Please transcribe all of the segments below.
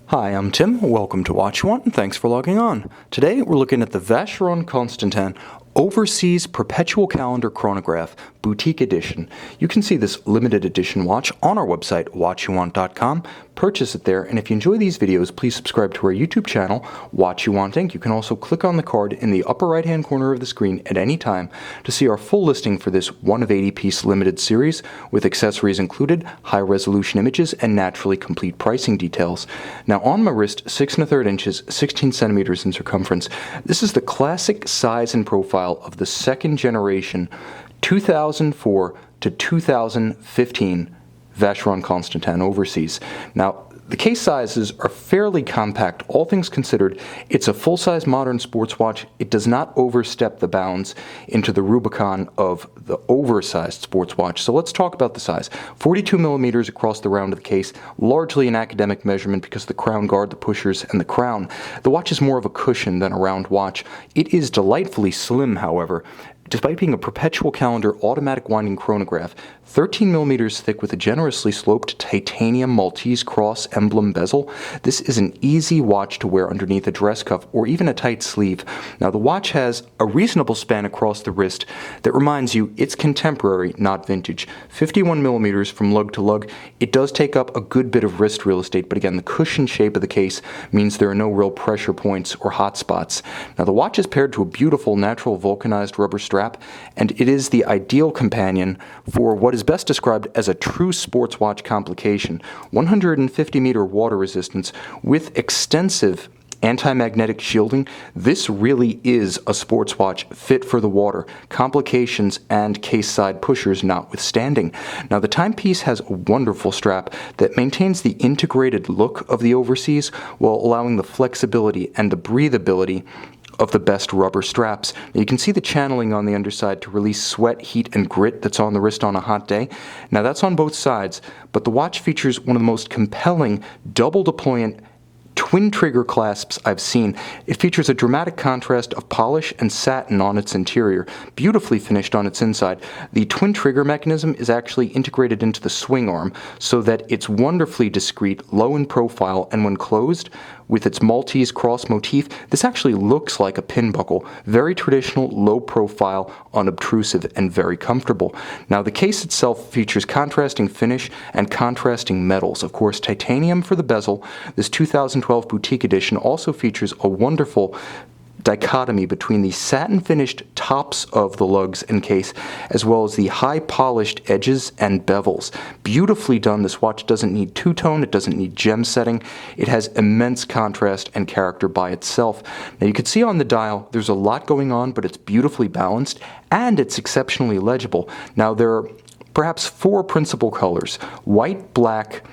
Hi, I'm Tim. Welcome to Watch You Want, and thanks for logging on. Today, we're looking at the Vacheron Constantin Overseas Perpetual Calendar Chronograph Boutique Edition. You can see this limited edition watch on our website, watchyouwant.com. Purchase it there, and if you enjoy these videos, please subscribe to our YouTube channel, Watch You Want Inc. You can also click on the card in the upper right-hand corner of the screen at any time to see our full listing for this 1 of 80-piece limited series with accessories included, high-resolution images, and naturally complete pricing details. Now, on my wrist, 6 1/3 inches, 16 centimeters in circumference, this is the classic size and profile of the second generation 2004 to 2015 Vacheron Constantin Overseas. Now, the case sizes are fairly compact. All things considered, it's a full-size modern sports watch. It does not overstep the bounds into the Rubicon of the oversized sports watch. So let's talk about the size. 42 millimeters across the round of the case, largely an academic measurement because of the crown guard, the pushers, and the crown. The watch is more of a cushion than a round watch. It is delightfully slim, however. Despite being a perpetual calendar automatic winding chronograph, 13 millimeters thick with a generously sloped titanium Maltese cross emblem bezel, this is an easy watch to wear underneath a dress cuff or even a tight sleeve. Now, the watch has a reasonable span across the wrist that reminds you it's contemporary, not vintage. 51 millimeters from lug to lug. It does take up a good bit of wrist real estate, but again, the cushion shape of the case means there are no real pressure points or hot spots. Now, the watch is paired to a beautiful natural vulcanized rubber strap, and it is the ideal companion for what is best described as a true sports watch complication. 150-meter water resistance with extensive anti-magnetic shielding. This really is a sports watch fit for the water, complications and case side pushers notwithstanding. Now, the timepiece has a wonderful strap that maintains the integrated look of the Overseas while allowing the flexibility and the breathability of the best rubber straps. Now, you can see the channeling on the underside to release sweat, heat, and grit that's on the wrist on a hot day. Now, that's on both sides, but the watch features one of the most compelling double deployant twin trigger clasps I've seen. It features a dramatic contrast of polish and satin on its interior, beautifully finished on its inside. The twin trigger mechanism is actually integrated into the swing arm so that it's wonderfully discreet, low in profile, and when closed, with its Maltese cross motif, this actually looks like a pin buckle. Very traditional, low profile, unobtrusive, and very comfortable. Now, the case itself features contrasting finish and contrasting metals. Of course, titanium for the bezel. This 2012 Boutique Edition also features a wonderful dichotomy between the satin finished tops of the lugs and case as well as the high polished edges and bevels. Beautifully done. This watch doesn't need two-tone, it doesn't need gem setting. It has immense contrast and character by itself. Now, you can see on the dial there's a lot going on, but it's beautifully balanced and it's exceptionally legible. Now, there are perhaps 4 principal colors: white, black,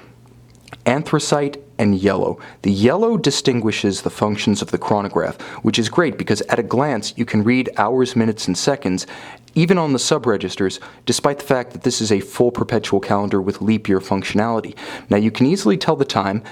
anthracite, and yellow. The yellow distinguishes the functions of the chronograph, which is great because at a glance you can read hours, minutes, and seconds, even on the sub-registers, despite the fact that this is a full perpetual calendar with leap year functionality. Now, you can easily tell the time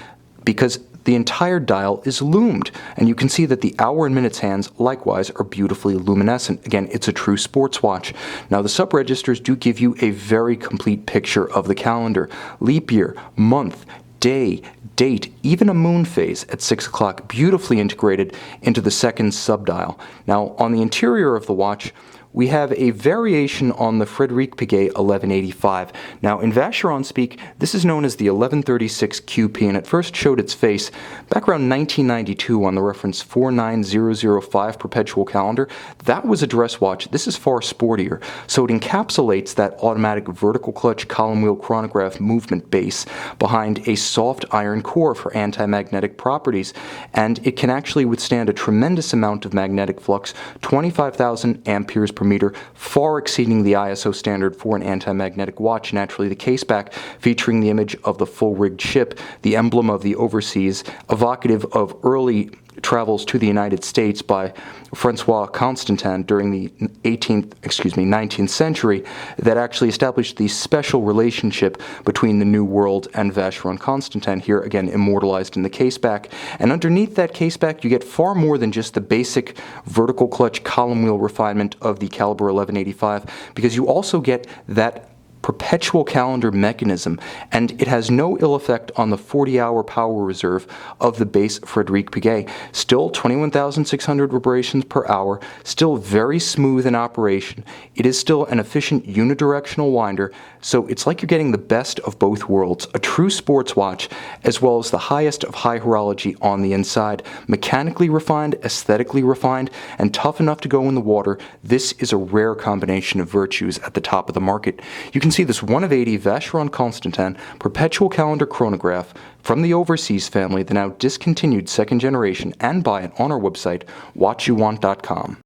because the entire dial is loomed, and you can see that the hour and minutes hands likewise are beautifully luminescent. Again, it's a true sports watch. Now, the sub-registers do give you a very complete picture of the calendar. Leap year, month, day, date, even a moon phase at 6 o'clock, beautifully integrated into the second subdial. Now, on the interior of the watch, we have a variation on the Frederic Piguet 1185. Now, in Vacheron speak, this is known as the 1136 QP, and it first showed its face back around 1992 on the reference 49005 Perpetual Calendar. That was a dress watch. This is far sportier, so it encapsulates that automatic vertical clutch column wheel chronograph movement base behind a soft iron core for anti-magnetic properties, and it can actually withstand a tremendous amount of magnetic flux, 25,000 amperes per meter, far exceeding the ISO standard for an anti-magnetic watch. Naturally, the caseback featuring the image of the full-rigged ship, the emblem of the Overseas, evocative of early travels to the United States by Vacheron Constantin during the 19th century that actually established the special relationship between the New World and Vacheron Constantin, here again immortalized in the caseback. And underneath that caseback, you get far more than just the basic vertical clutch column wheel refinement of the caliber 1185, because you also get that Perpetual calendar mechanism, and it has no ill effect on the 40-hour power reserve of the base Frederic Piguet. Still 21,600 revolutions per hour, still very smooth in operation. It is still an efficient unidirectional winder, so it's like you're getting the best of both worlds, a true sports watch, as well as the highest of high horology on the inside. Mechanically refined, aesthetically refined, and tough enough to go in the water, this is a rare combination of virtues at the top of the market. You can see this 1 of 80 Vacheron Constantin Perpetual Calendar chronograph from the Overseas family, the now discontinued second generation, and buy it on our website, watchyouwant.com.